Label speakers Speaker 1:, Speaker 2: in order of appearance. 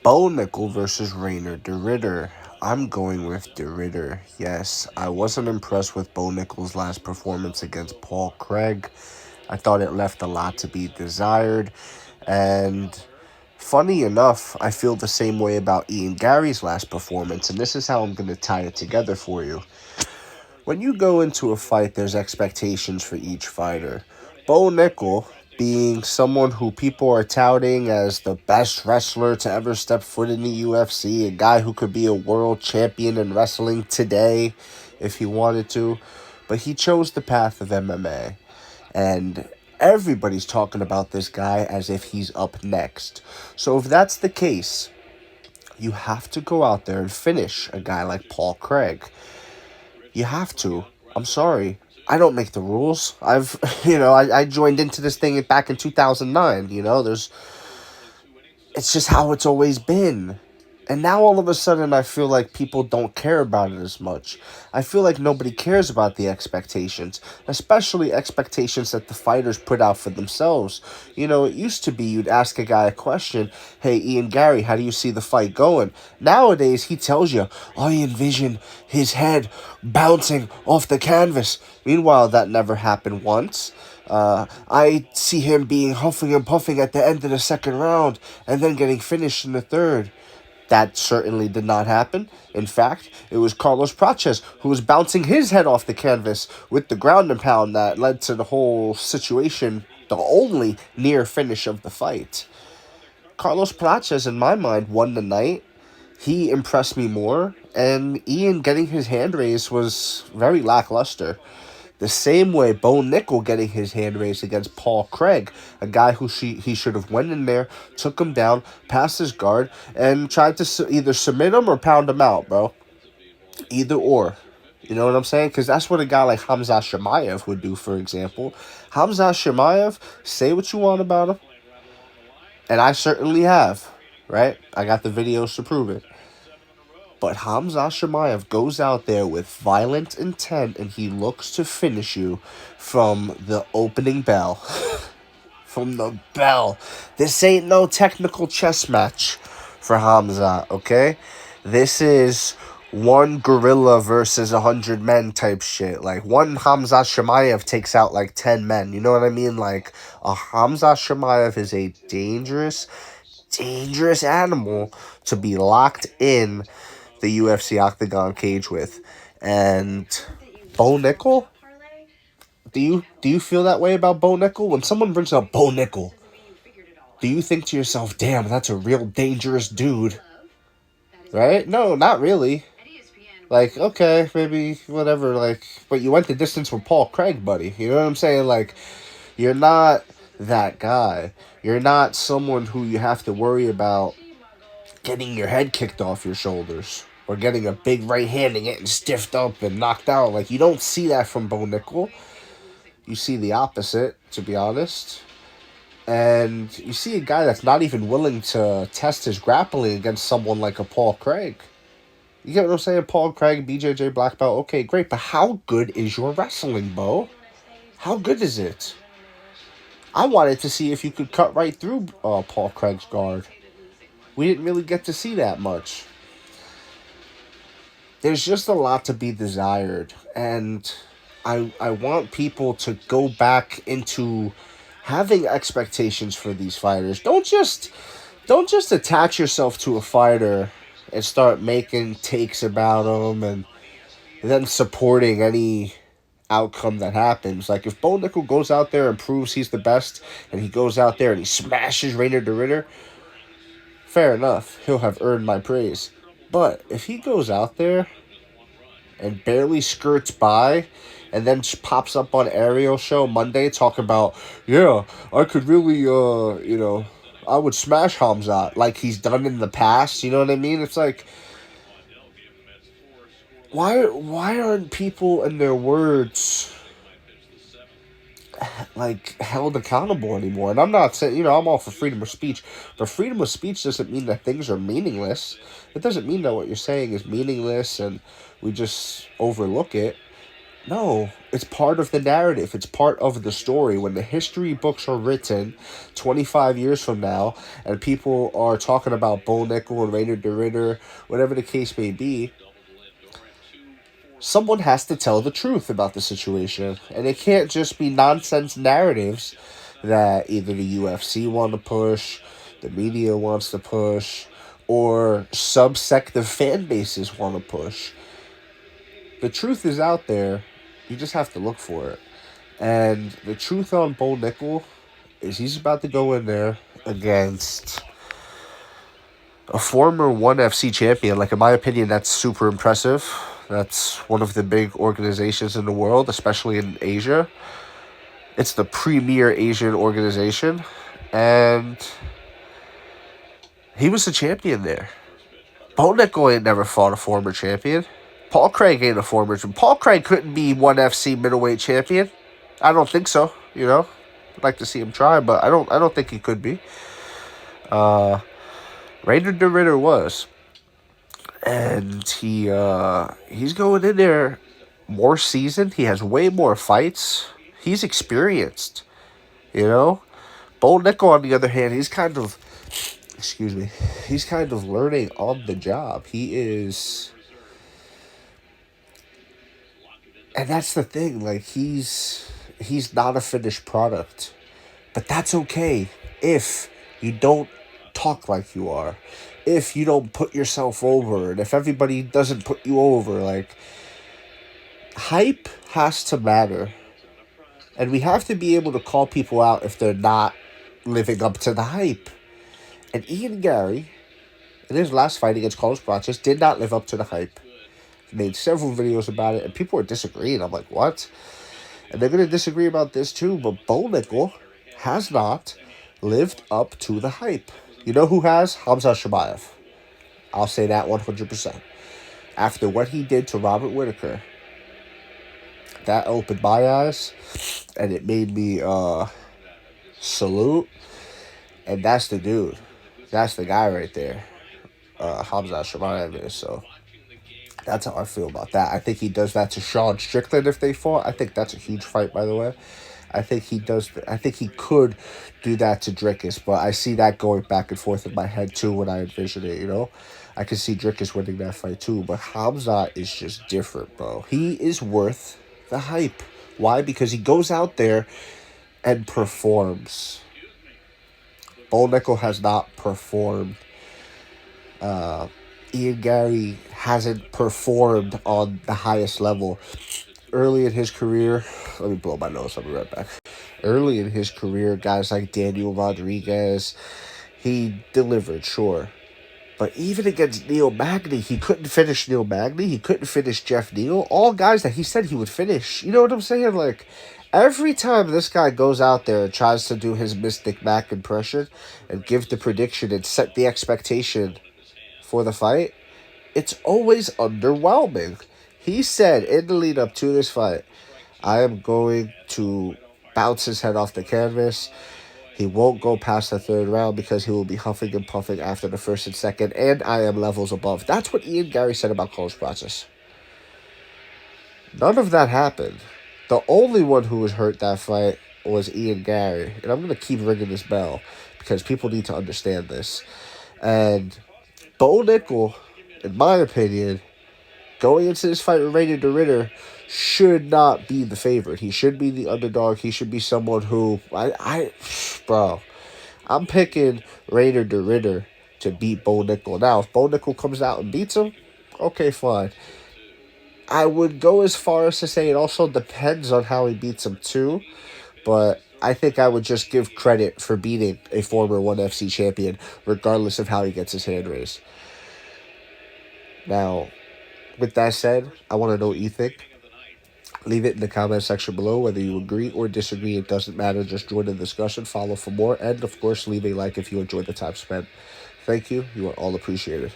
Speaker 1: Bo Nickal versus Rainer DeRitter. I'm going with DeRitter. Yes, I wasn't impressed with Bo Nickal's last performance against Paul Craig. I thought it left a lot to be desired. And funny enough, I feel the same way about Ian Gary's last performance, and this is how I'm going to tie it together for you. When you go into a fight, there's expectations for each fighter. Bo Nickal, being someone who people are touting as the best wrestler to ever step foot in the UFC, a guy who could be a world champion in wrestling today if he wanted to, but he chose the path of MMA. And everybody's talking about this guy as if he's up next. So if that's the case, you have to go out there and finish a guy like Paul Craig. You have to. I'm sorry. I don't make the rules. I joined into this thing back in 2009. It's just how it's always been. And now all of a sudden I feel like people don't care about it as much. I feel like nobody cares about the expectations, especially expectations that the fighters put out for themselves. It used to be you'd ask a guy a question, hey, Ian Gary, how do you see the fight going? Nowadays, he tells you, I envision his head bouncing off the canvas. Meanwhile, that never happened once. I see him being huffing and puffing at the end of the second round and then getting finished in the third. That certainly did not happen. In fact, it was Carlos Praches who was bouncing his head off the canvas with the ground and pound that led to the whole situation, the only near finish of the fight. Carlos Praches, in my mind, won the night. He impressed me more, and Ian getting his hand raised was very lackluster. The same way Bo Nickal getting his hand raised against Paul Craig, a guy who he should have went in there, took him down, passed his guard, and tried to either submit him or pound him out, bro. Either or. You know what I'm saying? Because that's what a guy like Hamza Shemaev would do, for example. Hamza Shemaev, say what you want about him, and I certainly have, right? I got the videos to prove it. But Hamza Shemaev goes out there with violent intent and he looks to finish you from the opening bell. From the bell. This ain't no technical chess match for Hamza, okay? This is one gorilla versus 100 men type shit. Like, one Hamza Shemaev takes out like 10 men. You know what I mean? Like, a Hamza Shemaev is a dangerous animal to be locked in the UFC octagon cage with. And Bo Nickal? Do you feel that way about Bo Nickal? When someone brings up Bo Nickal, do you think to yourself, damn, that's a real dangerous dude? Right? No, not really. Like, okay, maybe, whatever, like, but you went the distance with Paul Craig, buddy. You know what I'm saying? Like, you're not that guy. You're not someone who you have to worry about getting your head kicked off your shoulders or getting a big right hand and getting stiffed up and knocked out. Like, you don't see that from Bo Nickal. You see the opposite, to be honest. And you see a guy that's not even willing to test his grappling against someone like a Paul Craig. You get what I'm saying? Paul Craig, BJJ black belt, okay, great. But how good is your wrestling, Bo? How good is it? I wanted to see if you could cut right through Paul Craig's guard. We didn't really get to see that much. There's just a lot to be desired, and I want people to go back into having expectations for these fighters. Don't just attach yourself to a fighter and start making takes about them and then supporting any outcome that happens. Like, if Bo Nickal goes out there and proves he's the best, and he goes out there and he smashes Rainer DeRitter, fair enough, he'll have earned my praise. But if he goes out there and barely skirts by and then pops up on Ariel Show Monday talking about, yeah, I could really, I would smash Hamza like he's done in the past, you know what I mean? It's like, why aren't people and their words like held accountable anymore? And I'm not saying, I'm all for freedom of speech, but freedom of speech doesn't mean that things are meaningless. It doesn't mean that what you're saying is meaningless and we just overlook it. No, it's part of the narrative. It's part of the story. When the history books are written 25 years from now and people are talking about Bo Nickal and Rainer de Ritter, whatever the case may be, someone has to tell the truth about the situation. And it can't just be nonsense narratives that either the UFC want to push, the media wants to push, or subsect of fan bases want to push. The truth is out there. You just have to look for it. And the truth on Bo Nickal is he's about to go in there against a former ONE FC champion. Like, in my opinion, that's super impressive. That's one of the big organizations in the world, especially in Asia. It's the premier Asian organization. And he was the champion there. Bo Nickal ain't never fought a former champion. Paul Craig ain't a former champion. Paul Craig couldn't be ONE FC middleweight champion. I don't think so, you know. I'd like to see him try, but I don't think he could be. Rainer de Ritter was. And he's going in there more seasoned. He has way more fights. He's experienced, you know. Bo Nickal, on the other hand, he's kind of learning on the job. He is, and that's the thing. Like, he's not a finished product, but that's okay if you don't talk like you are, if you don't put yourself over, and if everybody doesn't put you over. Like, hype has to matter, and we have to be able to call people out if they're not living up to the hype. And Ian Gary, in his last fight against Carlos Prates, did not live up to the hype. He made several videos about it, and people are disagreeing. I'm like, what? And they're going to disagree about this too, but Bo Nickal has not lived up to the hype. You know who has? Hamza Shabayev. I'll say that 100%. After what he did to Robert Whittaker, that opened my eyes, and it made me salute. And that's the dude. That's the guy right there. Hamza Shabayev is. So that's how I feel about that. I think he does that to Sean Strickland if they fought. I think that's a huge fight, by the way. I think he does. I think he could do that to Drickus, but I see that going back and forth in my head too when I envision it. You know, I can see Drickus winning that fight too. But Hamza is just different, bro. He is worth the hype. Why? Because he goes out there and performs. Bo Nickal has not performed. Ian Gary hasn't performed on the highest level. Early in his career, let me blow my nose, I'll be right back. Early in his career, guys like Daniel Rodriguez, he delivered, sure. But even against Neil Magny, he couldn't finish Neil Magny. He couldn't finish Jeff Neal. All guys that he said he would finish. You know what I'm saying? Like, every time this guy goes out there and tries to do his Mystic Mac impression and give the prediction and set the expectation for the fight, it's always underwhelming. He said in the lead up to this fight, I am going to bounce his head off the canvas. He won't go past the third round because he will be huffing and puffing after the first and second, and I am levels above. That's what Ian Gary said about Carlos Prates. None of that happened. The only one who was hurt that fight was Ian Gary. And I'm going to keep ringing this bell because people need to understand this. And Bo Nickal, in my opinion, going into this fight with Rainer de Ritter, should not be the favorite. He should be the underdog. He should be someone who, bro, I'm picking Rainer de Ritter to beat Bo Nickal. Now, if Bo Nickal comes out and beats him, okay, fine. I would go as far as to say it also depends on how he beats him too, but I think I would just give credit for beating a former ONE FC champion, regardless of how he gets his hand raised. Now, with that said, I want to know what you think. Leave it in the comment section below, whether you agree or disagree. It doesn't matter. Just join the discussion, follow for more, and of course, leave a like if you enjoyed the time spent. Thank you. You are all appreciated.